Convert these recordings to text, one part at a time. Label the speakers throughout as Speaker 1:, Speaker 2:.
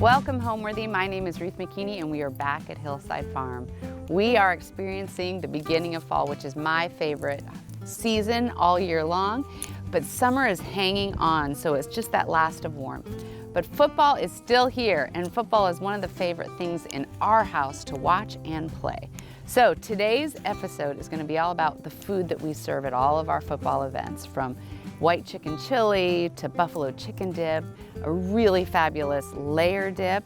Speaker 1: Welcome Homeworthy. My name is Ruth McKeaney and we are back at Hillside Farm. We are experiencing the beginning of fall, which is my favorite season all year long, but summer is hanging on, so it's just that last of warmth. But football is still here, and football is one of the favorite things in our house to watch and play. So today's episode is going to be all about the food that we serve at all of our football events, from white chicken chili to buffalo chicken dip, a really fabulous layer dip.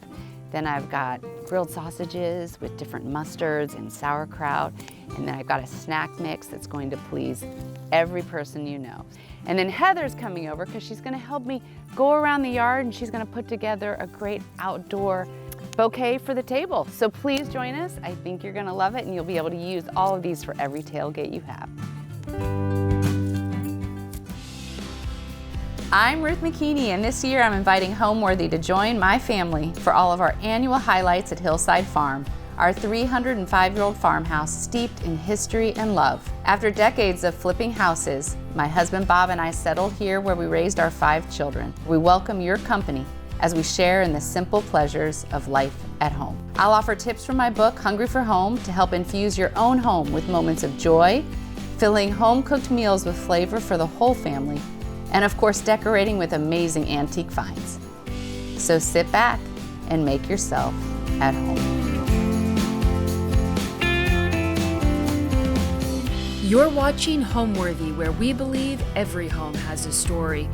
Speaker 1: Then I've got grilled sausages with different mustards and sauerkraut. And then I've got a snack mix that's going to please every person you know. And then Heather's coming over because she's going to help me go around the yard and she's going to put together a great outdoor bouquet for the table. So please join us. I think you're going to love it, and you'll be able to use all of these for every tailgate you have. I'm Ruth McKeaney, and this year I'm inviting Homeworthy to join my family for all of our annual highlights at Hillside Farm, our 305-year-old farmhouse steeped in history and love. After decades of flipping houses, my husband Bob and I settled here where we raised our 5 children. We welcome your company as we share in the simple pleasures of life at home. I'll offer tips from my book, Hungry for Home, to help infuse your own home with moments of joy, filling home-cooked meals with flavor for the whole family, and of course decorating with amazing antique finds. So sit back and make yourself at home.
Speaker 2: You're watching Homeworthy, where we believe every home has a story.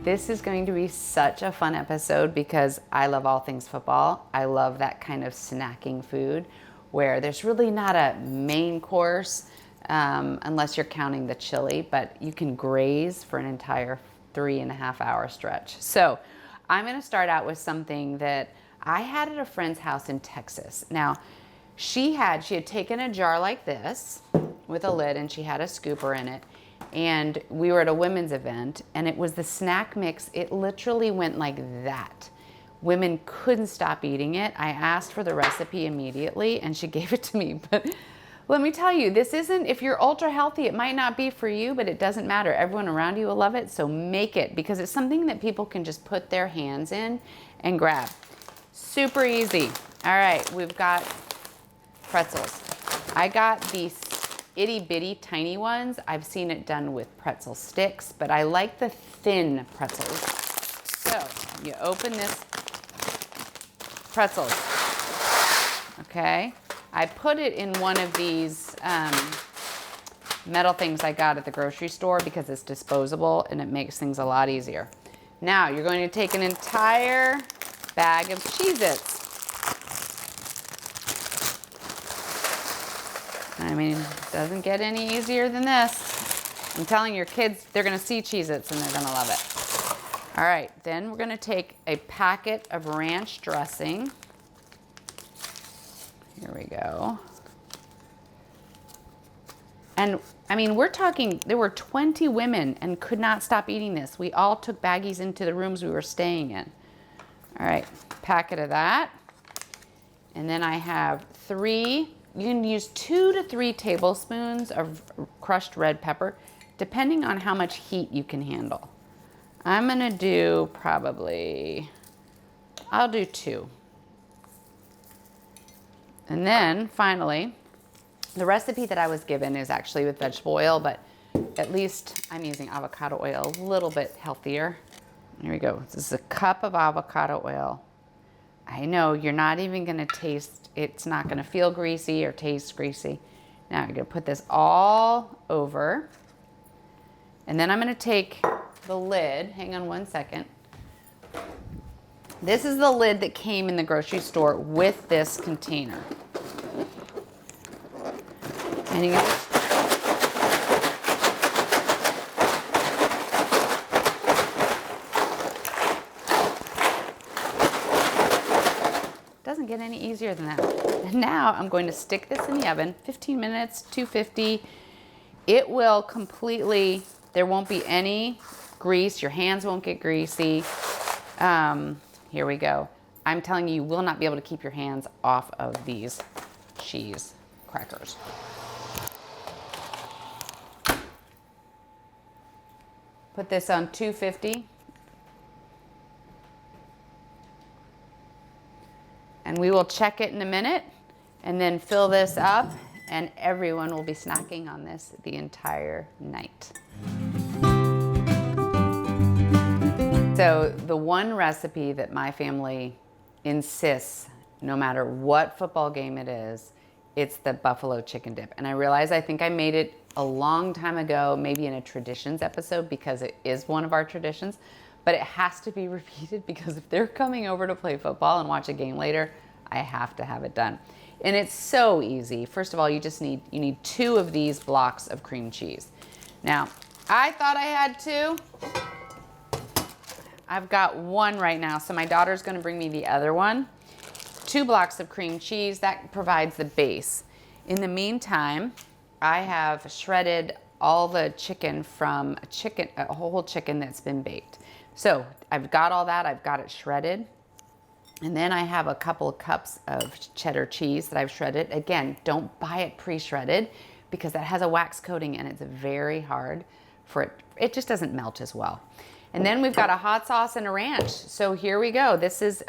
Speaker 1: This is going to be such a fun episode because I love all things football. I love that kind of snacking food where there's really not a main course unless you're counting the chili, but you can graze for an entire 3.5-hour stretch. So I'm going to start out with something that I had at a friend's house in Texas. Now, she had taken a jar like this with a lid, and she had a scooper in it. And we were at a women's event, and it was the snack mix. It literally went like that. Women couldn't stop eating it. I asked for the recipe immediately, and she gave it to me. But let me tell you, this isn't, if you're ultra healthy, it might not be for you, but it doesn't matter. Everyone around you will love it, so make it, because it's something that people can just put their hands in and grab. Super easy. All right, we've got pretzels. I got these itty bitty tiny ones. I've seen it done with pretzel sticks, but I like the thin pretzels. So you open this pretzels, okay? I put it in one of these metal things I got at the grocery store because it's disposable and it makes things a lot easier. Now you're going to take an entire bag of Cheez-Its. I mean, it doesn't get any easier than this. I'm telling your kids, they're going to see Cheez-Its and they're going to love it. All right, then we're going to take a packet of ranch dressing. Here we go. And I mean, we're talking, there were 20 women and could not stop eating this. We all took baggies into the rooms we were staying in. All right, packet of that. And then I have 3, you can use 2 to 3 tablespoons of crushed red pepper, depending on how much heat you can handle. I'm gonna do I'll do 2. And then finally, the recipe that I was given is actually with vegetable oil, but at least I'm using avocado oil, a little bit healthier. Here we go. This is a cup of avocado oil. I know you're not even gonna taste, it's not gonna feel greasy or taste greasy. Now I'm gonna put this all over. And then I'm gonna take the lid, hang on one second. This is the lid that came in the grocery store with this container. And you doesn't get any easier than that. And now I'm going to stick this in the oven, 15 minutes, 250. It will completely, there won't be any grease. Your hands won't get greasy. Here we go. I'm telling you, you will not be able to keep your hands off of these cheese crackers. Put this on 250. And we will check it in a minute and then fill this up, and everyone will be snacking on this the entire night. So the one recipe that my family insists, no matter what football game it is, it's the buffalo chicken dip. And I realize I think I made it a long time ago, maybe in a traditions episode, because it is one of our traditions, but it has to be repeated because if they're coming over to play football and watch a game later, I have to have it done. And it's so easy. First of all, you need 2 of these blocks of cream cheese. Now, I thought I had 2. I've got 1 right now, so my daughter's gonna bring me the other one. 2 blocks of cream cheese, that provides the base. In the meantime, I have shredded all the chicken from a whole chicken that's been baked. So I've got all that, I've got it shredded. And then I have a couple of cups of cheddar cheese that I've shredded. Again, don't buy it pre-shredded because that has a wax coating and it's very hard for it. It just doesn't melt as well. And then we've got a hot sauce and a ranch. So here we go.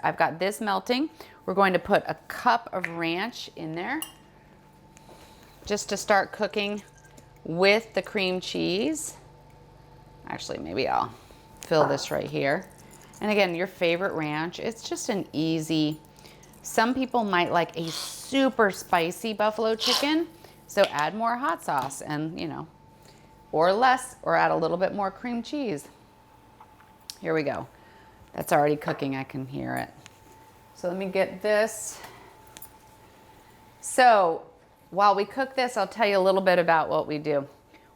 Speaker 1: I've got this melting. We're going to put a cup of ranch in there just to start cooking with the cream cheese. Actually, maybe I'll fill this right here. And again, your favorite ranch. It's just an easy, some people might like a super spicy buffalo chicken, so add more hot sauce and, or less, or add a little bit more cream cheese. Here we go. That's already cooking, I can hear it. So let me get this. So while we cook this, I'll tell you a little bit about what we do.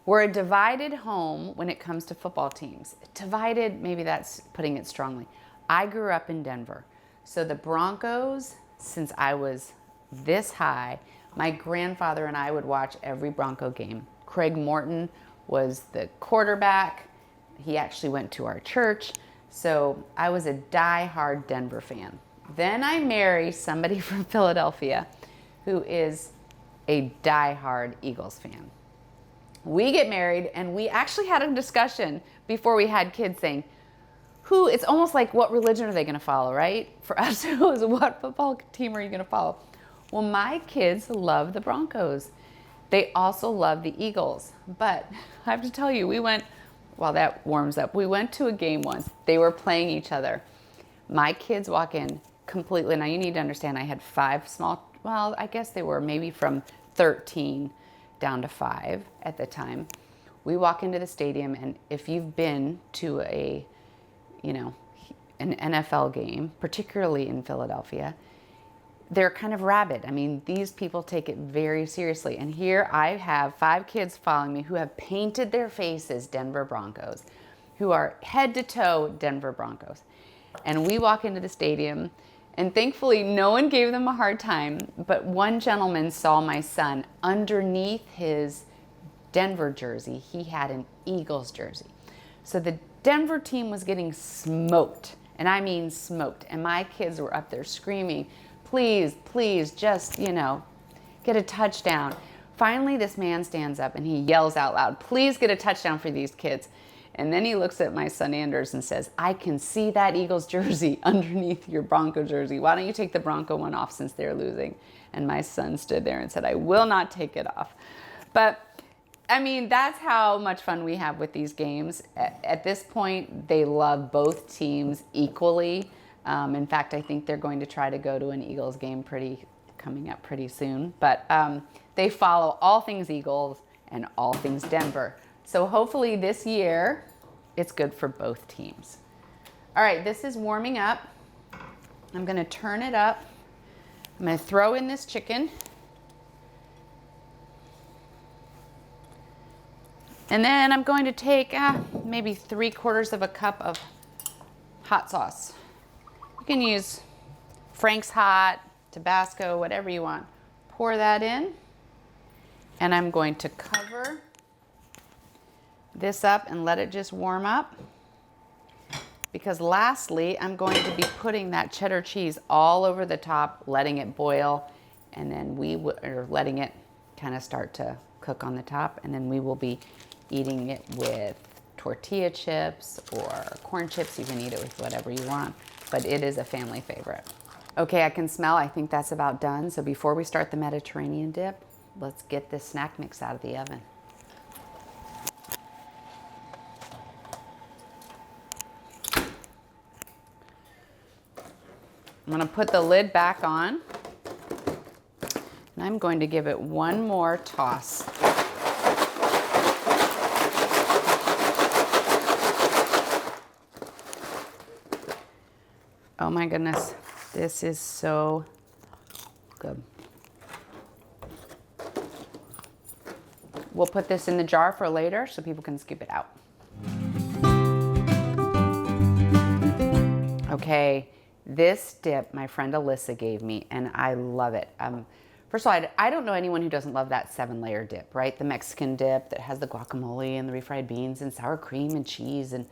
Speaker 1: We're a divided home when it comes to football teams. Divided, maybe that's putting it strongly. I grew up in Denver. So the Broncos, since I was this high, my grandfather and I would watch every Bronco game. Craig Morton was the quarterback. He actually went to our church. So I was a die-hard Denver fan. Then I marry somebody from Philadelphia who is a die-hard Eagles fan. We get married and we actually had a discussion before we had kids saying, it's almost like what religion are they going to follow, right? For us, it was what football team are you going to follow? Well, my kids love the Broncos. They also love the Eagles. But I have to tell you, while that warms up, we went to a game once. They were playing each other. My kids walk in completely. Now you need to understand I had 5 small, I guess they were maybe from 13 down to 5 at the time. We walk into the stadium, and if you've been to an NFL game, particularly in Philadelphia, they're kind of rabid. I mean, these people take it very seriously. And here I have 5 kids following me who have painted their faces Denver Broncos, who are head to toe Denver Broncos. And we walk into the stadium, and thankfully no one gave them a hard time, but one gentleman saw my son underneath his Denver jersey. He had an Eagles jersey. So the Denver team was getting smoked, and I mean smoked. And my kids were up there screaming, please, please, just, get a touchdown. Finally, this man stands up and he yells out loud, please get a touchdown for these kids. And then he looks at my son Anders and says, I can see that Eagles jersey underneath your Bronco jersey. Why don't you take the Bronco one off since they're losing? And my son stood there and said, I will not take it off. But I mean, that's how much fun we have with these games. At this point, they love both teams equally. In fact, I think they're going to try to go to an Eagles game coming up pretty soon. But they follow all things Eagles and all things Denver. So hopefully this year, it's good for both teams. All right, this is warming up. I'm gonna turn it up. I'm gonna throw in this chicken. And then I'm going to take maybe 3/4 cup of hot sauce. You can use Frank's Hot, Tabasco, whatever you want. Pour that in. And I'm going to cover this up and let it just warm up, because lastly I'm going to be putting that cheddar cheese all over the top, letting it boil, and then letting it kind of start to cook on the top, and then we will be eating it with tortilla chips or corn chips. You can eat it with whatever you want, but it is a family favorite. Okay, I can smell. I think that's about done. So before we start the Mediterranean dip, let's get this snack mix out of the oven. I'm going to put the lid back on, and I'm going to give it one more toss. Oh my goodness, this is so good. We'll put this in the jar for later so people can scoop it out. Okay, this dip my friend Alyssa gave me, and I love it. First of all, I don't know anyone who doesn't love that 7-layer dip, right? The Mexican dip that has the guacamole and the refried beans and sour cream and cheese and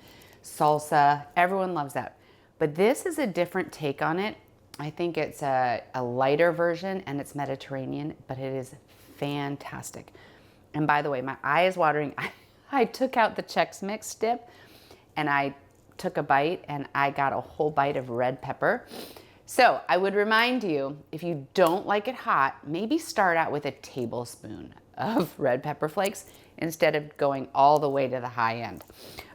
Speaker 1: salsa. Everyone loves that. But this is a different take on it. I think it's a lighter version, and it's Mediterranean, but it is fantastic. And by the way, my eye is watering. I took out the Chex Mix dip, and I took a bite, and I got a whole bite of red pepper. So I would remind you, if you don't like it hot, maybe start out with a tablespoon of red pepper flakes instead of going all the way to the high end.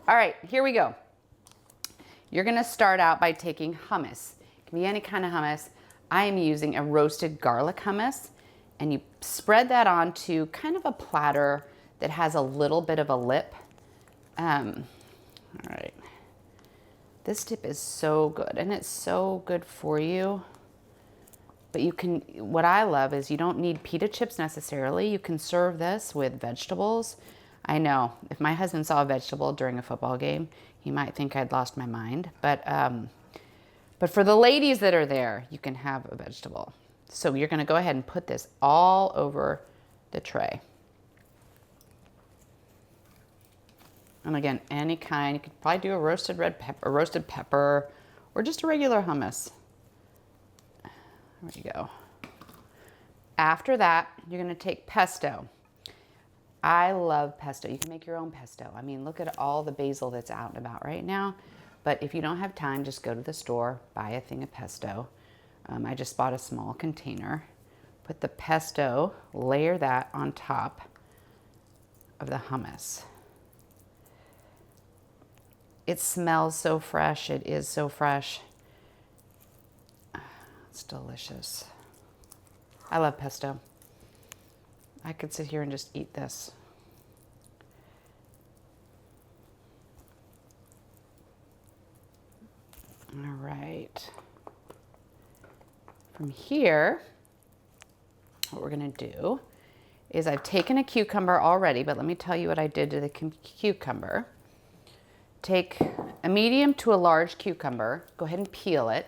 Speaker 1: All right, here we go. You're gonna start out by taking hummus. It can be any kind of hummus. I am using a roasted garlic hummus, and you spread that onto kind of a platter that has a little bit of a lip. All right. This dip is so good, and it's so good for you. But you can, what I love is you don't need pita chips necessarily. You can serve this with vegetables. I know, if my husband saw a vegetable during a football game, he might think I'd lost my mind. But for the ladies that are there, you can have a vegetable. So you're gonna go ahead and put this all over the tray. And again, any kind. You could probably do a roasted red pepper, roasted pepper, or just a regular hummus. There you go. After that, you're gonna take pesto. I love pesto. You can make your own pesto. I mean, look at all the basil that's out and about right now. But if you don't have time, just go to the store, buy a thing of pesto. I just bought a small container. Put the pesto, layer that on top of the hummus. It smells so fresh. It is so fresh. It's delicious. I love pesto. I could sit here and just eat this. All right. From here, what we're gonna do is I've taken a cucumber already, but let me tell you what I did to the cucumber. Take a medium to a large cucumber, go ahead and peel it,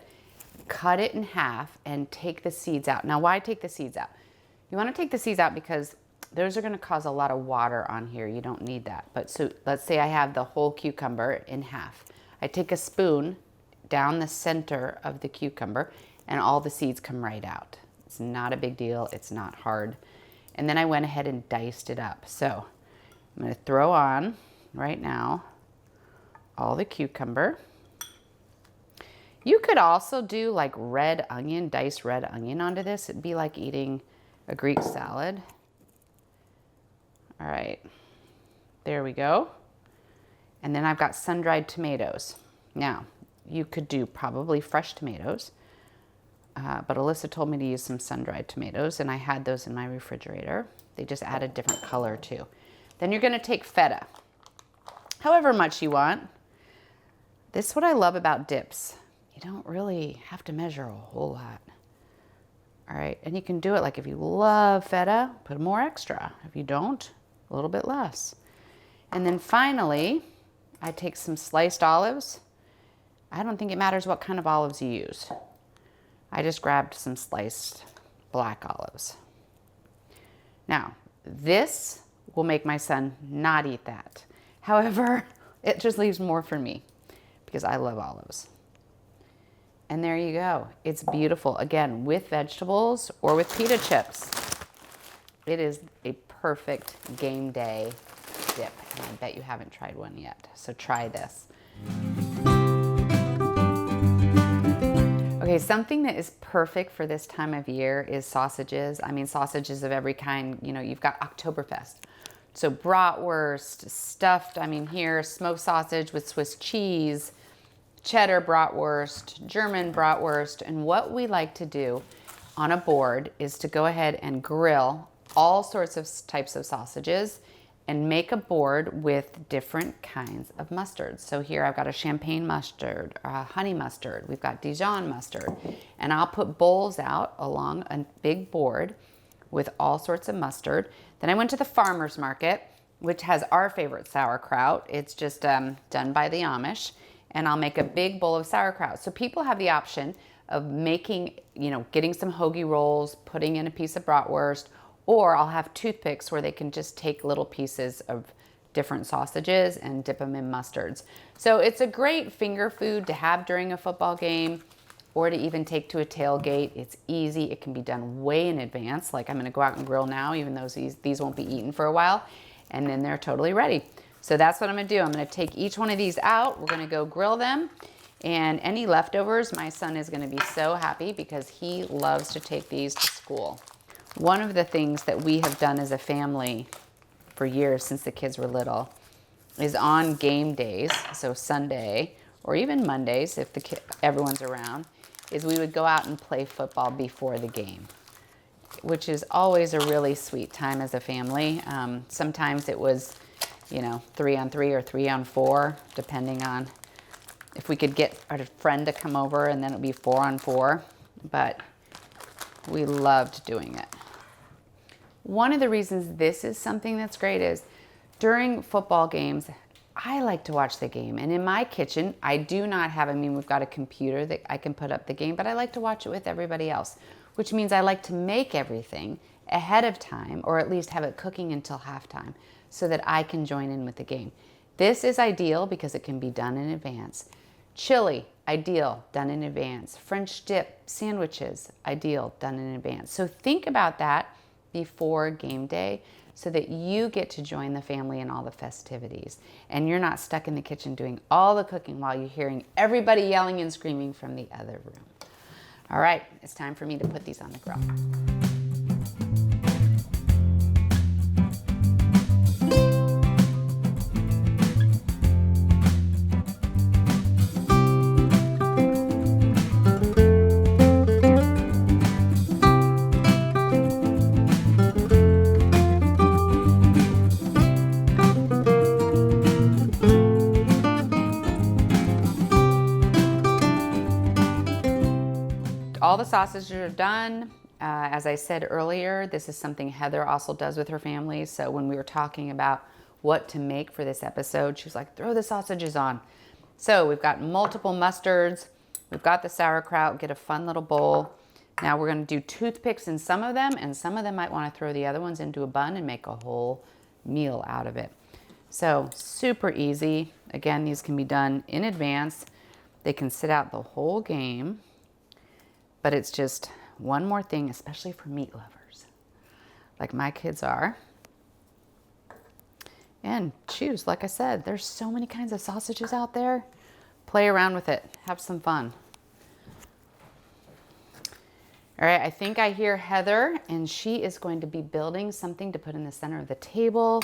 Speaker 1: cut it in half, and take the seeds out. Now, why take the seeds out? You want to take the seeds out because those are going to cause a lot of water on here. You don't need that. But so let's say I have the whole cucumber in half. I take a spoon down the center of the cucumber, and all the seeds come right out. It's not a big deal. It's not hard. And then I went ahead and diced it up. So I'm going to throw on right now all the cucumber. You could also do like red onion, diced red onion onto this. It'd be like eating a Greek salad. All right, there we go. And then I've got sun-dried tomatoes. Now, you could do probably fresh tomatoes, but Alyssa told me to use some sun-dried tomatoes, and I had those in my refrigerator. They just add a different color too. Then you're gonna take feta, however much you want. This is what I love about dips. You don't really have to measure a whole lot. All right, and you can do it like if you love feta, put more extra. If you don't, a little bit less. And then finally, I take some sliced olives. I don't think it matters what kind of olives you use. I just grabbed some sliced black olives. Now, this will make my son not eat that. However, it just leaves more for me because I love olives. And there you go. It's beautiful. Again, with vegetables or with pita chips. It is a perfect game day dip. And I bet you haven't tried one yet. So try this. Okay, something that is perfect for this time of year is sausages. I mean, sausages of every kind. You know, you've got Oktoberfest. So bratwurst, stuffed, I mean here, smoked sausage with Swiss cheese, cheddar bratwurst, German bratwurst. And what we like to do on a board is to go ahead and grill all sorts of types of sausages and make a board with different kinds of mustards. So here I've got a champagne mustard, a honey mustard, we've got Dijon mustard, and I'll put bowls out along a big board with all sorts of mustard. Then I went to the farmer's market, which has our favorite sauerkraut. It's just done by the Amish, and I'll make a big bowl of sauerkraut. So people have the option of making, you know, getting some hoagie rolls, putting in a piece of bratwurst, or I'll have toothpicks where they can just take little pieces of different sausages and dip them in mustards. So it's a great finger food to have during a football game or to even take to a tailgate. It's easy. It can be done way in advance. Like I'm going to go out and grill now, even though these won't be eaten for a while, and then they're totally ready. So that's what I'm going to do. I'm going to take each one of these out. We're going to go grill them. And any leftovers, my son is going to be so happy because he loves to take these to school. One of the things that we have done as a family for years since the kids were little is on game days, so Sunday or even Mondays if everyone's around, is we would go out and play football before the game, which is always a really sweet time as a family. Sometimes it was, you know, 3-on-3 or 3-on-4, depending on if we could get a friend to come over, and then it would be 4-on-4, but we loved doing it. One of the reasons this is something that's great is during football games, I like to watch the game. And in my kitchen, I do not have, I mean, we've got a computer that I can put up the game, but I like to watch it with everybody else, which means I like to make everything ahead of time, or at least have it cooking until halftime so that I can join in with the game. This is ideal because it can be done in advance. Chili, ideal, done in advance. French dip, sandwiches, ideal, done in advance. So think about that before game day so that you get to join the family in all the festivities and you're not stuck in the kitchen doing all the cooking while you're hearing everybody yelling and screaming from the other room. All right, it's time for me to put these on the grill. All the sausages are done. As I said earlier, this is something Heather also does with her family. So when we were talking about what to make for this episode, she was like, throw the sausages on. So we've got multiple mustards. We've got the sauerkraut. Get a fun little bowl. Now we're going to do toothpicks in some of them, and some of them might want to throw the other ones into a bun and make a whole meal out of it. So super easy. Again, these can be done in advance. They can sit out the whole game. But it's just one more thing, especially for meat lovers, like my kids are. And choose, like I said, there's so many kinds of sausages out there. Play around with it. Have some fun. All right, I think I hear Heather, and she is going to be building something to put in the center of the table,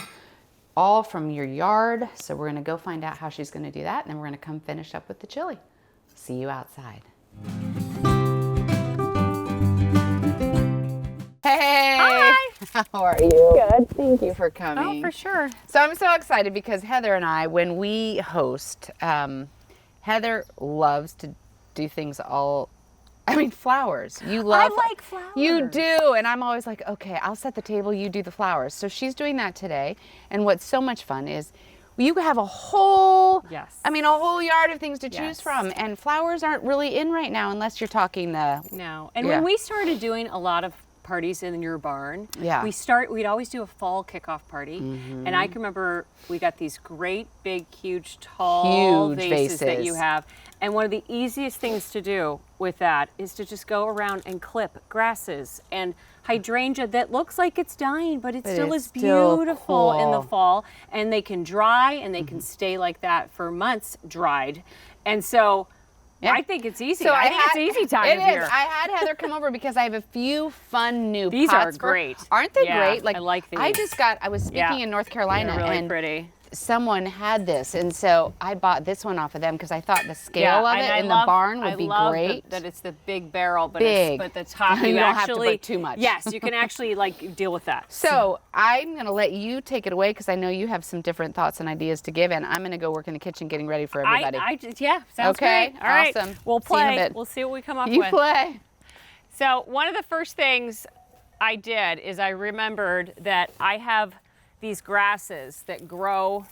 Speaker 1: all from your yard. So we're going to go find out how she's going to do that, and then we're going to come finish up with the chili. See you outside. Hey!
Speaker 3: Hi!
Speaker 1: How are you?
Speaker 3: Good.
Speaker 1: Thank you for coming.
Speaker 3: Oh, for sure.
Speaker 1: So I'm so excited because Heather and I, when we host, Heather loves to do things flowers. You love.
Speaker 3: I like flowers.
Speaker 1: You do, and I'm always like, okay, I'll set the table, you do the flowers. So she's doing that today, and what's so much fun is you have a whole, a whole yard of things to choose from, and flowers aren't really in right now unless you're talking the.
Speaker 3: No, and when we started doing a lot of parties in your barn, we'd always do a fall kickoff party, and I can remember we got these great big huge tall vases that you have, and one of the easiest things to do with that is to just go around and clip grasses and hydrangea that looks like it's dying, but it still is beautiful in the fall, and they can dry and they can stay like that for months dried. And so
Speaker 1: Yeah.
Speaker 3: I think it's easy. I think it's easy time of year.
Speaker 1: I had Heather come over because I have a few fun new
Speaker 3: These
Speaker 1: pots.
Speaker 3: are great.
Speaker 1: Aren't they
Speaker 3: Yeah,
Speaker 1: great? Like,
Speaker 3: I like these.
Speaker 1: I was speaking in North Carolina,
Speaker 3: They're really
Speaker 1: and
Speaker 3: pretty.
Speaker 1: someone had this, and so I bought this one off of them because I thought the scale of it in the barn would be great.
Speaker 3: That it's the big barrel, but
Speaker 1: Big.
Speaker 3: the top
Speaker 1: You don't
Speaker 3: actually
Speaker 1: have to put too much.
Speaker 3: Yes, you can actually like deal with that.
Speaker 1: So I'm going to let you take it away because I know you have some different thoughts and ideas to give, and I'm going to go work in the kitchen getting ready for everybody.
Speaker 3: Sounds
Speaker 1: okay?
Speaker 3: great. All right,
Speaker 1: awesome.
Speaker 3: We'll
Speaker 1: See you in a
Speaker 3: play.
Speaker 1: bit.
Speaker 3: We'll see what we come up
Speaker 1: You
Speaker 3: with.
Speaker 1: play.
Speaker 3: So one of the first things I did is I remembered that I have these grasses that grow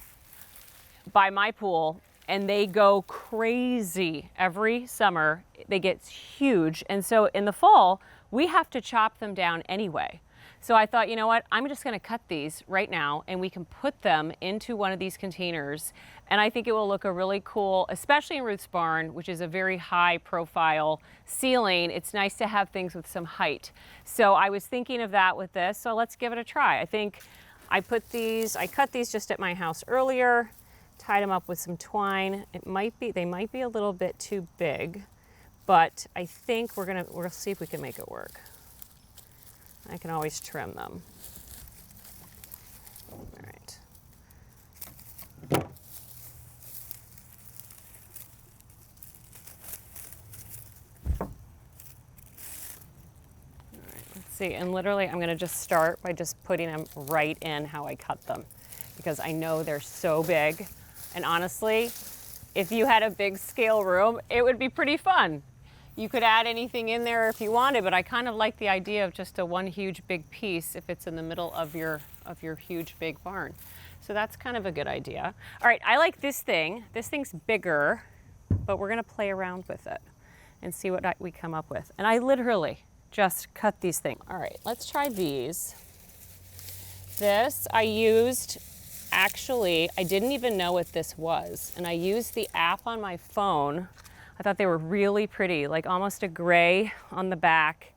Speaker 3: by my pool, and they go crazy every summer. They get huge, and so in the fall we have to chop them down anyway. So I thought, you know what, I'm just going to cut these right now, and we can put them into one of these containers, and I think it will look a really cool, especially in Ruth's barn, which is a very high profile ceiling. It's nice to have things with some height. So I was thinking of that with this, so let's give it a try. I think I cut these just at my house earlier, tied them up with some twine. They might be a little bit too big, but I think we'll see if we can make it work. I can always trim them. All right. All right, let's see. And literally, I'm going to just start by just putting them right in how I cut them, because I know they're so big. And honestly, if you had a big scale room, it would be pretty fun. You could add anything in there if you wanted, but I kind of like the idea of just a one huge big piece if it's in the middle of your huge big barn. So that's kind of a good idea. All right, I like this thing. This thing's bigger, but we're gonna play around with it and see what we come up with. And I literally just cut these things. All right, let's try these. This I used, actually, I didn't even know what this was, and I used the app on my phone. I thought they were really pretty, like almost a gray on the back,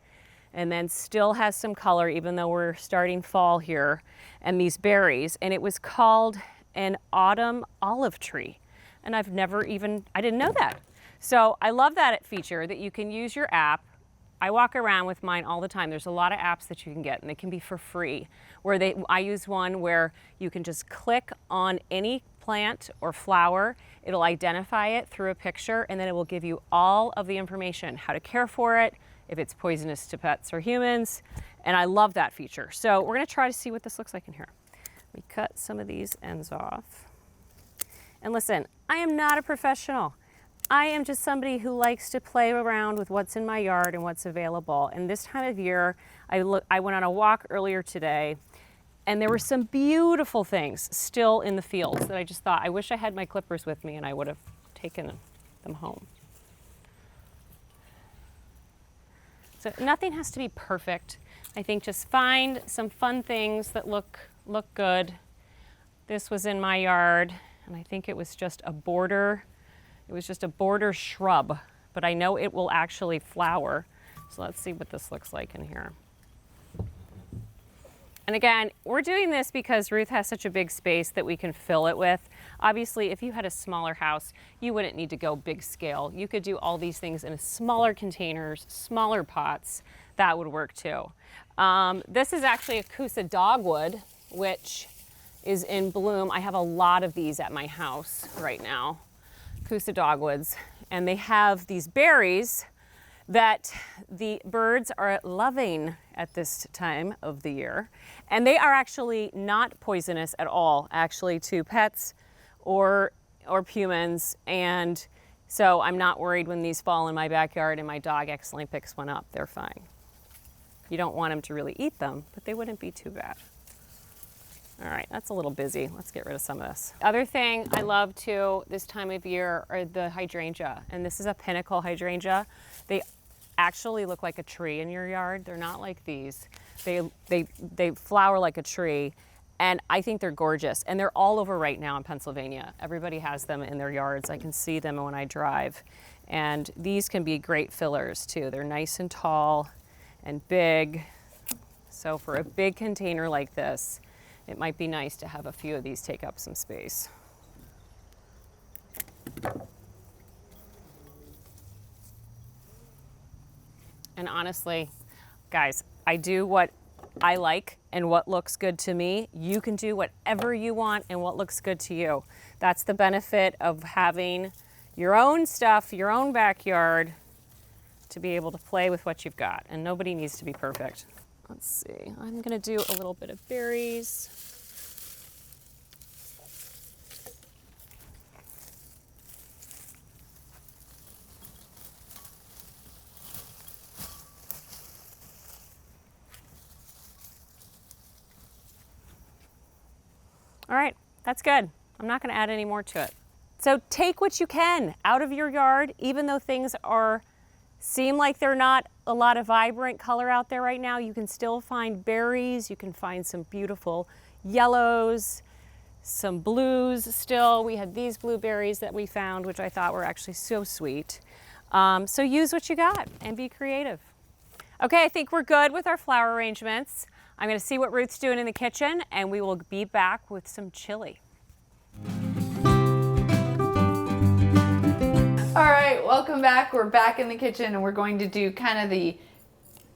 Speaker 3: and then still has some color even though we're starting fall here, and these berries. And it was called an autumn olive tree. And I didn't know that. So I love that feature that you can use your app. I walk around with mine all the time. There's a lot of apps that you can get, and they can be for free. I use one where you can just click on any plant or flower. It'll identify it through a picture, and then it will give you all of the information, how to care for it, if it's poisonous to pets or humans. And I love that feature. So we're going to try to see what this looks like in here. We cut some of these ends off. And listen, I am not a professional. I am just somebody who likes to play around with what's in my yard and what's available. And this time of year, I went on a walk earlier today, and there were some beautiful things still in the fields that I just thought, I wish I had my clippers with me and I would have taken them home. So nothing has to be perfect. I think just find some fun things that look good. This was in my yard, and I think it was just a border. It was just a border shrub, but I know it will actually flower. So let's see what this looks like in here. And again, we're doing this because Ruth has such a big space that we can fill it with. Obviously, if you had a smaller house, you wouldn't need to go big scale. You could do all these things in smaller containers, smaller pots. That would work too. This is actually a Kousa dogwood, which is in bloom. I have a lot of these at my house right now, Kousa dogwoods. And they have these berries that the birds are loving at this time of the year. And they are actually not poisonous at all, actually, to pets or humans. And so I'm not worried when these fall in my backyard and my dog accidentally picks one up. They're fine. You don't want him to really eat them, but they wouldn't be too bad. All right, that's a little busy. Let's get rid of some of this. Other thing I love too this time of year are the hydrangea. And this is a pinnacle hydrangea. They actually look like a tree in your yard. They're not like these. They flower like a tree. And I think they're gorgeous. And they're all over right now in Pennsylvania. Everybody has them in their yards. I can see them when I drive. And these can be great fillers too. They're nice and tall and big. So for a big container like this, it might be nice to have a few of these take up some space. And honestly, guys, I do what I like and what looks good to me. You can do whatever you want and what looks good to you. That's the benefit of having your own stuff, your own backyard, to be able to play with what you've got. And nobody needs to be perfect. Let's see, I'm gonna do a little bit of berries. All right, that's good. I'm not gonna add any more to it. So take what you can out of your yard, even though things seem like they're not a lot of vibrant color out there right now. You can still find berries, you can find some beautiful yellows, some blues still. We had these blueberries that we found, which I thought were actually so sweet. So use what you got and be creative. Okay, I think we're good with our flower arrangements. I'm gonna see what Ruth's doing in the kitchen, and we will be back with some chili.
Speaker 1: All right, welcome back. We're back in the kitchen, and we're going to do kind of the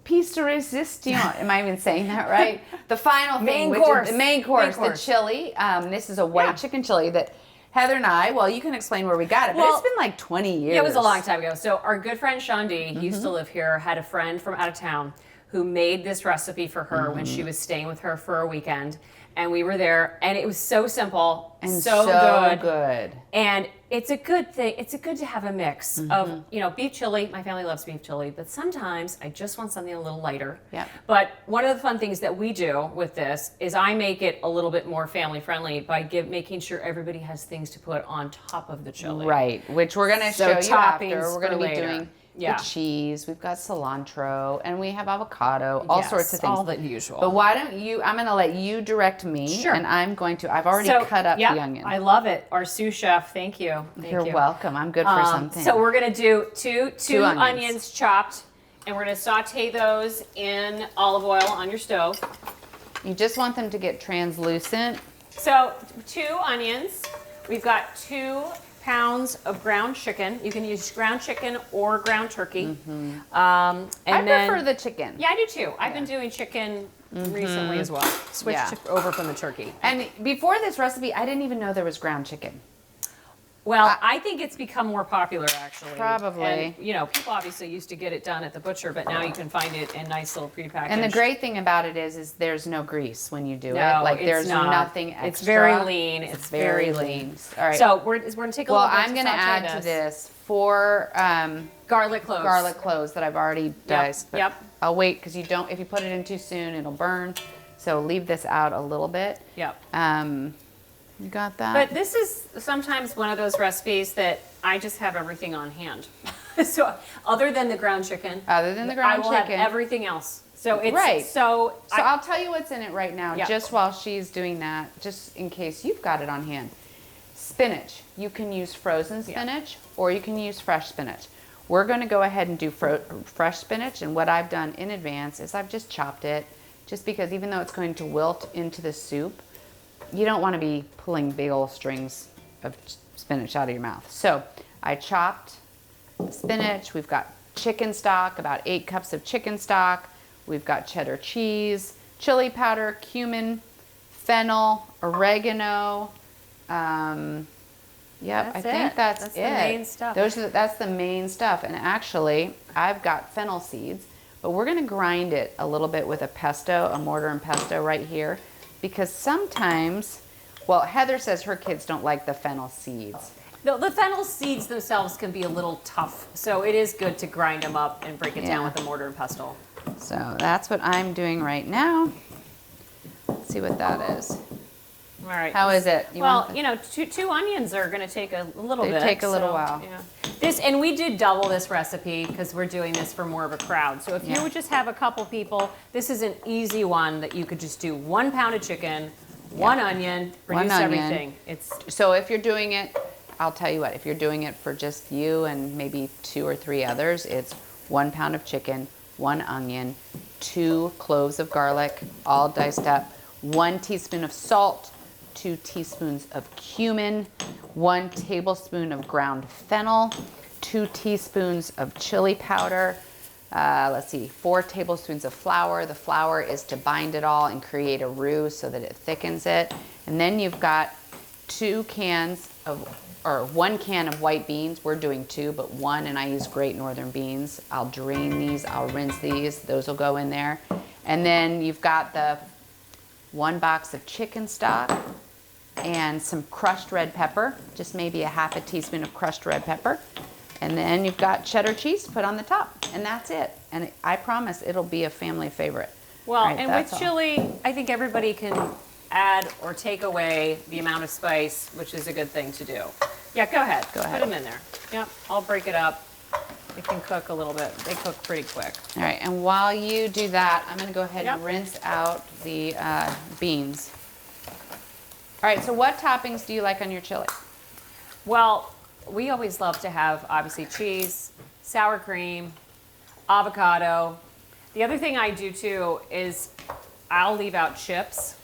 Speaker 1: piece de resistance. Am I even saying that right? The final thing, which is the main course, the chili. This is a white chicken chili that Heather and I, well, you can explain where we got it, but it's been like 20 years.
Speaker 3: Yeah, it was a long time ago. So our good friend Shandi, he used to live here, had a friend from out of town who made this recipe for her when she was staying with her for a weekend. And we were there, and it was so simple and so good. And it's a good thing. It's good to have a mix of, beef chili. My family loves beef chili, but sometimes I just want something a little lighter.
Speaker 1: Yeah.
Speaker 3: But one of the fun things that we do with this is I make it a little bit more family friendly by making sure everybody has things to put on top of the chili.
Speaker 1: Right, which we're going to show you after. We're going to be doing the cheese, we've got cilantro, and we have avocado, all sorts of things.
Speaker 3: All the usual.
Speaker 1: But why don't you, I'm going to let you direct me, and I'm going to, I've already cut up the onion.
Speaker 3: I love it. Our sous chef, thank you.
Speaker 1: You're welcome. I'm good for something.
Speaker 3: So we're going to do two onions chopped, and we're going to saute those in olive oil on your stove.
Speaker 1: You just want them to get translucent.
Speaker 3: So 2 onions. We've got 2 pounds of ground chicken. You can use ground chicken or ground turkey.
Speaker 1: I prefer the chicken.
Speaker 3: Yeah, I do too. I've been doing chicken recently as well. Switched over from the turkey.
Speaker 1: And before this recipe, I didn't even know there was ground chicken.
Speaker 3: Well, I think it's become more popular, actually.
Speaker 1: Probably.
Speaker 3: And, people obviously used to get it done at the butcher, but now you can find it in nice little prepackaged.
Speaker 1: And the great thing about it is there's no grease when you do it. Like, there's nothing extra.
Speaker 3: It's very lean. It's very lean.
Speaker 1: All right.
Speaker 3: So we're going to take a little bit
Speaker 1: I'm going to add to this 4
Speaker 3: garlic cloves.
Speaker 1: Garlic cloves that I've already diced. But I'll wait because if you put it in too soon, it'll burn. So leave this out a little bit. You got that?
Speaker 3: But this is sometimes one of those recipes that I just have everything on hand. So other than the ground chicken, I will have everything else. So it's So
Speaker 1: I'll tell you what's in it right now, just while she's doing that, just in case you've got it on hand. Spinach. You can use frozen spinach or you can use fresh spinach. We're going to go ahead and do fresh spinach, and what I've done in advance is I've just chopped it, just because even though it's going to wilt into the soup, you don't want to be pulling big old strings of spinach out of your mouth. So I chopped the spinach. We've got chicken stock, about 8 cups of chicken stock. We've got cheddar cheese, chili powder, cumin, fennel, oregano. I think that's it.
Speaker 3: The main stuff.
Speaker 1: That's the main stuff. And actually, I've got fennel seeds, but we're going to grind it a little bit with a mortar and pesto right here. Because sometimes, Heather says her kids don't like the fennel seeds.
Speaker 3: The fennel seeds themselves can be a little tough, so it is good to grind them up and break it down with a mortar and pestle.
Speaker 1: So that's what I'm doing right now. Let's see what that is.
Speaker 3: All right.
Speaker 1: How is it?
Speaker 3: Two onions are going to take a little bit.
Speaker 1: They take a little while.
Speaker 3: Yeah. And we did double this recipe because we're doing this for more of a crowd. So if you would just have a couple people, this is an easy one that you could just do 1 pound of chicken, 1 onion, reduce everything.
Speaker 1: So if you're doing it, I'll tell you what, if you're doing it for just you and maybe 2 or 3 others, it's 1 pound of chicken, 1 onion, 2 cloves of garlic, all diced up, 1 teaspoon of salt, 2 teaspoons of cumin, 1 tablespoon of ground fennel, 2 teaspoons of chili powder, let's see, 4 tablespoons of flour. The flour is to bind it all and create a roux so that it thickens it. And then you've got 1 can of white beans. We're doing 2, but 1, and I use Great Northern beans. I'll drain these, I'll rinse these. Those will go in there. And then you've got the 1 box of chicken stock and some crushed red pepper, just maybe a half a teaspoon of crushed red pepper. And then you've got cheddar cheese to put on the top, and that's it. And I promise it'll be a family favorite.
Speaker 3: Well, right, and with chili, I think everybody can add or take away the amount of spice, which is a good thing to do. Yeah, go ahead. Go ahead. Put them in there. Yep, I'll break it up. It can cook a little bit. They cook pretty quick.
Speaker 1: All right, and while you do that, I'm going to go ahead and rinse out the beans. All right, so what toppings do you like on your chili?
Speaker 3: Well, we always love to have, obviously, cheese, sour cream, avocado. The other thing I do, too, is I'll leave out chips.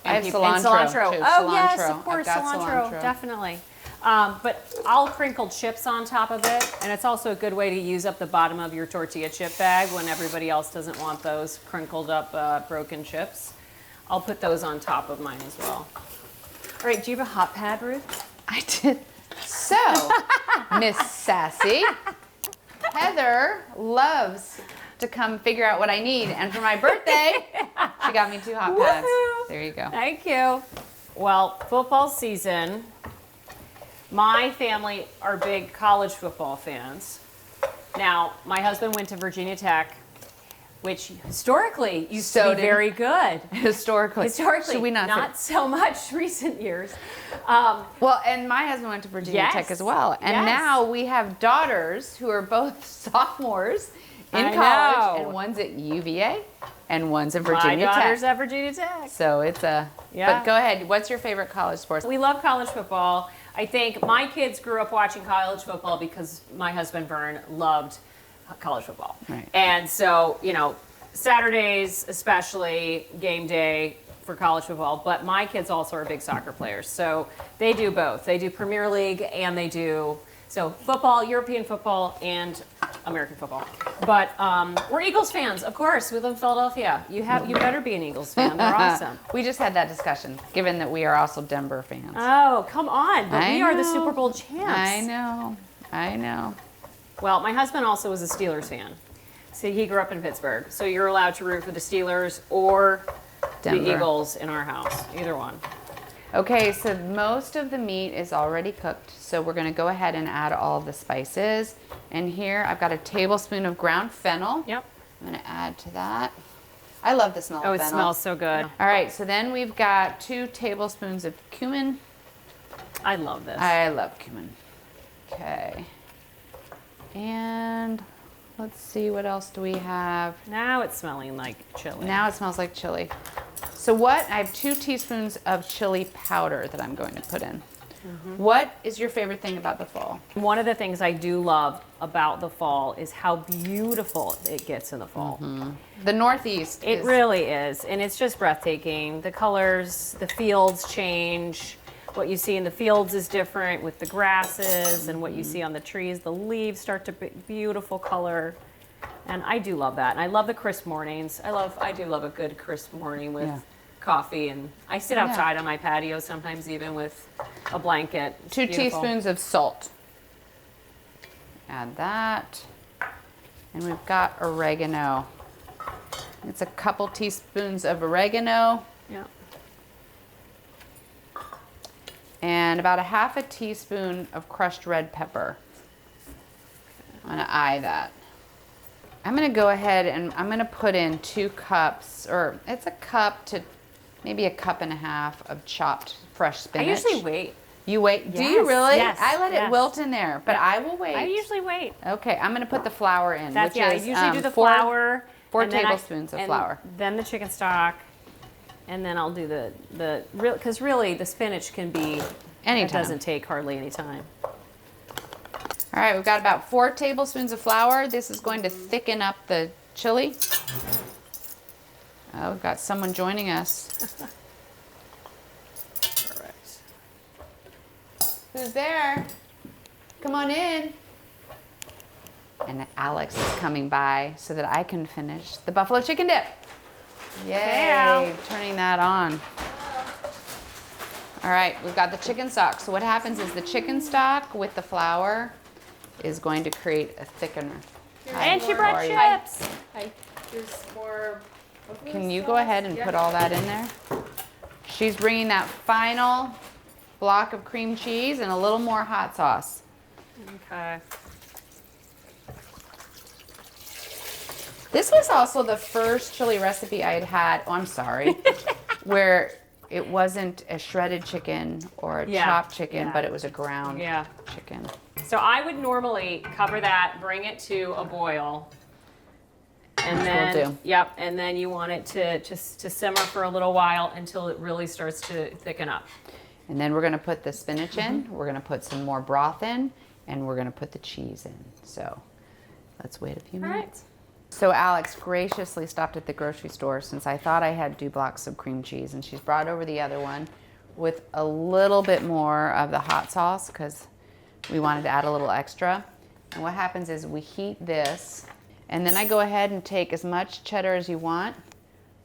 Speaker 1: I have cilantro.
Speaker 3: And cilantro.
Speaker 1: Too.
Speaker 3: Oh,
Speaker 1: cilantro.
Speaker 3: yes, of course, cilantro, definitely. But I'll crinkle chips on top of it, and it's also a good way to use up the bottom of your tortilla chip bag when everybody else doesn't want those crinkled up broken chips. I'll put those on top of mine as well. All right, do you have a hot pad, Ruth?
Speaker 1: I did. So, Miss Sassy, Heather loves to come figure out what I need, and for my birthday, she got me 2 hot pads.
Speaker 3: Woohoo!
Speaker 1: There you go.
Speaker 3: Thank you. Well, football season. My family are big college football fans. Now, my husband went to Virginia Tech, which historically used to be very good.
Speaker 1: Historically.
Speaker 3: Should we not so much recent years.
Speaker 1: Well, and my husband went to Virginia Tech as well. And now we have daughters who are both sophomores in college, and one's at UVA and one's at Virginia Tech.
Speaker 3: My daughter's at Virginia Tech.
Speaker 1: So it's a, but go ahead. What's your favorite college sports?
Speaker 3: We love college football. I think my kids grew up watching college football because my husband Vern loved college football. Right. And so, you know, Saturdays especially, game day for college football, but my kids also are big soccer players. So they do both. They do Premier League and they do football, European football, and American football. But we're Eagles fans, of course. We live in Philadelphia. You better be an Eagles fan. They're awesome.
Speaker 1: We just had that discussion, given that we are also Denver fans.
Speaker 3: Oh, come on. But we are the Super Bowl champs.
Speaker 1: I know.
Speaker 3: Well, my husband also was a Steelers fan. So he grew up in Pittsburgh. So you're allowed to root for the Steelers or Denver. The Eagles in our house. Either one.
Speaker 1: Okay, so most of the meat is already cooked. So we're going to go ahead and add all the spices. And here I've got a tablespoon of ground fennel. Yep. I'm going to add to that. I love the smell of fennel.
Speaker 3: Oh, it smells so good.
Speaker 1: All right, so then we've got 2 tablespoons of cumin.
Speaker 3: I love this.
Speaker 1: I love cumin. Okay. And let's see, what else do we have?
Speaker 3: Now it's smelling like chili.
Speaker 1: Now it smells like chili. So I have 2 teaspoons of chili powder that I'm going to put in. Mm-hmm. What is your favorite thing about the fall?
Speaker 3: One of the things I do love about the fall is how beautiful it gets in the fall.
Speaker 1: Mm-hmm. The Northeast.
Speaker 3: It really is. And it's just breathtaking. The colors, the fields change. What you see in the fields is different with the grasses and what you see on the trees. The leaves start to be beautiful color. And I do love that. And I love the crisp mornings. I do love a good crisp morning with coffee. And I sit outside on my patio sometimes even with a blanket. It's
Speaker 1: 2
Speaker 3: beautiful.
Speaker 1: teaspoons of salt. Add that. And we've got oregano. It's a couple teaspoons of oregano.
Speaker 3: Yeah.
Speaker 1: And about a half a teaspoon of crushed red pepper. I'm going to eye that. I'm going to go ahead and I'm going to put in 2 cups, or it's a cup to maybe a cup and a half of chopped fresh spinach.
Speaker 3: I usually wait.
Speaker 1: You wait?
Speaker 3: Yes,
Speaker 1: do you really?
Speaker 3: Yes,
Speaker 1: I let it wilt in there, but I will wait.
Speaker 3: I usually wait.
Speaker 1: Okay, I'm going to put the flour in.
Speaker 3: That's,
Speaker 1: which
Speaker 3: I
Speaker 1: is,
Speaker 3: usually do the flour.
Speaker 1: 4 tablespoons of flour.
Speaker 3: Then the chicken stock. And then I'll do the real, because really the spinach can be, it doesn't take hardly any time.
Speaker 1: All right, we've got about 4 tablespoons of flour. This is going to thicken up the chili. Oh, we've got someone joining us.
Speaker 3: All right.
Speaker 1: Who's there? Come on in. And Alex is coming by so that I can finish the buffalo chicken dip. Yay, turning that on. All right, we've got the chicken stock. So what happens is the chicken stock with the flour is going to create a thickener.
Speaker 3: And she brought chips.
Speaker 4: Hi. Here's more.
Speaker 1: Can you go ahead and put all that in there? She's bringing that final block of cream cheese and a little more hot sauce.
Speaker 3: Okay.
Speaker 1: This was also the first chili recipe I had, oh, I'm sorry, where it wasn't a shredded chicken or a chopped chicken, but it was a ground chicken.
Speaker 3: So I would normally cover that, bring it to a boil. And then,
Speaker 1: we'll do.
Speaker 3: Yep, and then you want it to just to simmer for a little while until it really starts to thicken up.
Speaker 1: And then we're gonna put the spinach in, we're gonna put some more broth in, and we're gonna put the cheese in. So let's wait a few minutes. So Alex graciously stopped at the grocery store since I thought I had 2 blocks of cream cheese, and she's brought over the other one with a little bit more of the hot sauce because we wanted to add a little extra. And what happens is we heat this, and then I go ahead and take as much cheddar as you want,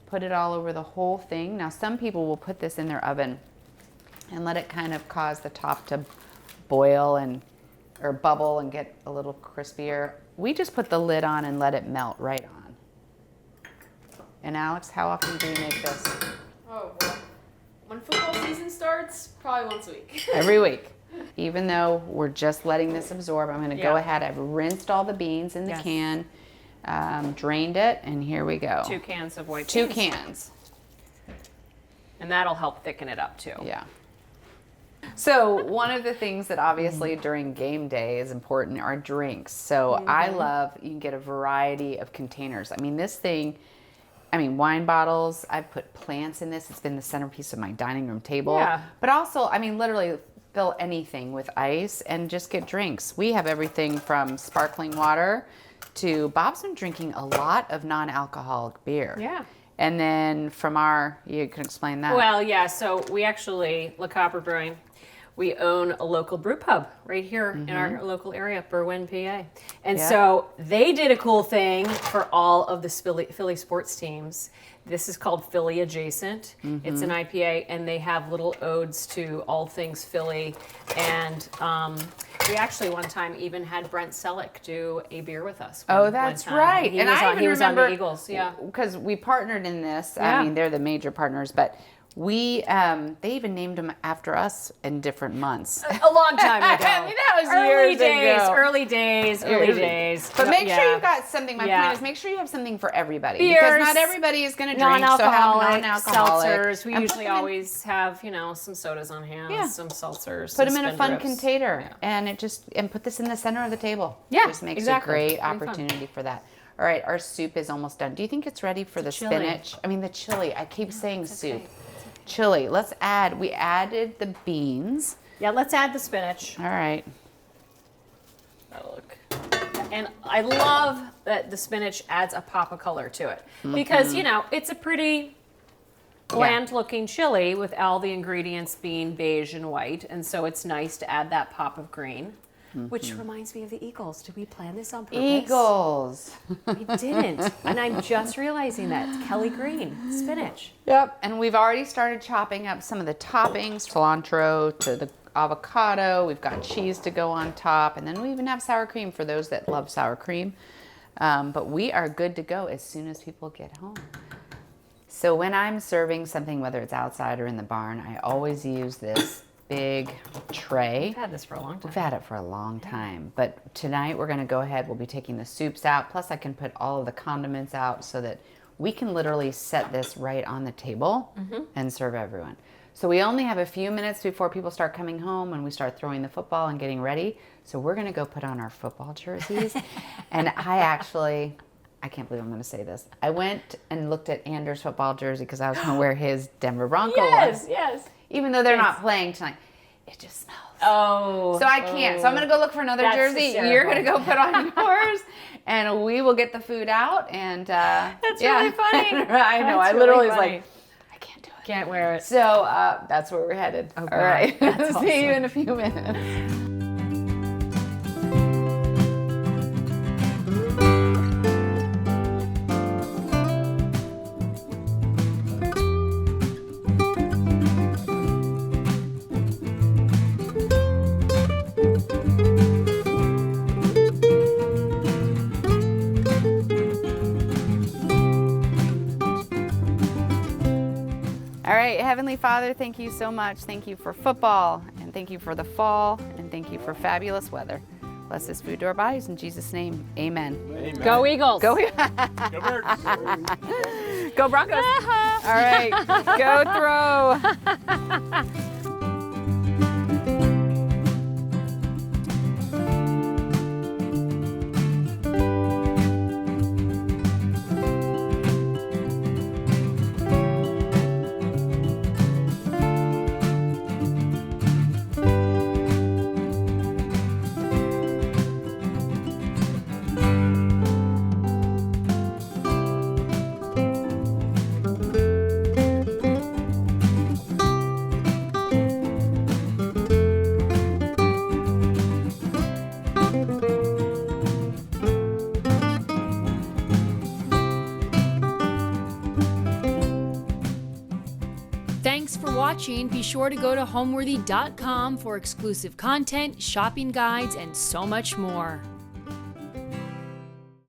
Speaker 1: put it all over the whole thing. Now some people will put this in their oven and let it kind of cause the top to boil or bubble and get a little crispier. We just put the lid on and let it melt right on. And Alex, how often do you make this?
Speaker 4: Oh, well, when football season starts, probably once a week.
Speaker 1: Every week. Even though we're just letting this absorb, I'm gonna go ahead. I've rinsed all the beans in the can, drained it, and here we go.
Speaker 3: 2 cans of white beans.
Speaker 1: 2 cans.
Speaker 3: And that'll help thicken it up too.
Speaker 1: Yeah. So one of the things that obviously during game day is important are drinks. So I love, you can get a variety of containers. I mean, this thing, wine bottles, I've put plants in this. It's been the centerpiece of my dining room table.
Speaker 3: Yeah.
Speaker 1: But also, literally fill anything with ice and just get drinks. We have everything from sparkling water to, Bob's been drinking a lot of non-alcoholic beer.
Speaker 3: Yeah.
Speaker 1: And then from you can explain that.
Speaker 3: Well, yeah, so we actually, Le Copper Brewing, we own a local brew pub right here in our local area, Berwyn, PA. And so they did a cool thing for all of the Philly sports teams. This is called Philly Adjacent. It's an IPA, and they have little odes to all things Philly. And we actually one time even had Brent Selleck do a beer with us.
Speaker 1: Oh, that's right.
Speaker 3: He was on the Eagles,
Speaker 1: because we partnered in this. I mean, they're the major partners, but they even named them after us in different months.
Speaker 3: A long time ago.
Speaker 1: That was
Speaker 3: early
Speaker 1: years ago.
Speaker 3: Early days.
Speaker 1: But make sure you've got something. My point is, make sure you have something for everybody.
Speaker 3: Beers,
Speaker 1: because not everybody is going to drink. So have non-alcoholic
Speaker 3: seltzers. We usually always have, some sodas on hand, some seltzers.
Speaker 1: Put them in a fun container, and put this in the center of the table.
Speaker 3: Yeah,
Speaker 1: just makes a great opportunity for that. All right, our soup is almost done. Do you think it's ready for the spinach? The chili. I keep saying soup. Okay. Chili. We added the beans.
Speaker 3: Yeah, let's add the spinach.
Speaker 1: All right.
Speaker 3: Oh, look. And I love that the spinach adds a pop of color to it. Because, it's a pretty bland looking chili with all the ingredients being beige and white. And so it's nice to add that pop of green. Which reminds me of the Eagles. Did we plan this on purpose?
Speaker 1: Eagles.
Speaker 3: We didn't. And I'm just realizing that. It's Kelly Green, spinach.
Speaker 1: Yep. And we've already started chopping up some of the toppings, cilantro to the avocado. We've got cheese to go on top. And then we even have sour cream for those that love sour cream. But we are good to go as soon as people get home. So when I'm serving something, whether it's outside or in the barn, I always use this big tray.
Speaker 3: We've had this for a long time.
Speaker 1: We've had it for a long time. But tonight we're going to go ahead. We'll be taking the soups out. Plus I can put all of the condiments out so that we can literally set this right on the table and serve everyone. So we only have a few minutes before people start coming home and we start throwing the football and getting ready. So we're going to go put on our football jerseys. And I can't believe I'm going to say this. I went and looked at Anders' football jersey because I was going to wear his Denver Bronco one.
Speaker 3: Yes.
Speaker 1: Even though they're not playing tonight. It just smells.
Speaker 3: Oh.
Speaker 1: So I can't. So I'm going to go look for another jersey.
Speaker 3: Hysterical.
Speaker 1: You're going to go put on yours. And we will get the food out. And
Speaker 3: that's really funny.
Speaker 1: I know. I literally was like, I can't do it.
Speaker 3: Can't wear it.
Speaker 1: So that's where we're headed.
Speaker 3: Oh,
Speaker 1: all right.
Speaker 3: That's awesome.
Speaker 1: See you in a few minutes. All right, Heavenly Father, thank you so much. Thank you for football, and thank you for the fall, and thank you for fabulous weather. Bless this food to our bodies in Jesus' name. Amen.
Speaker 5: Amen.
Speaker 3: Go Eagles.
Speaker 1: Go,
Speaker 5: Go Birds.
Speaker 1: go Broncos. All right, go throw.
Speaker 2: Thanks for watching. Be sure to go to homeworthy.com for exclusive content, shopping guides, and so much more.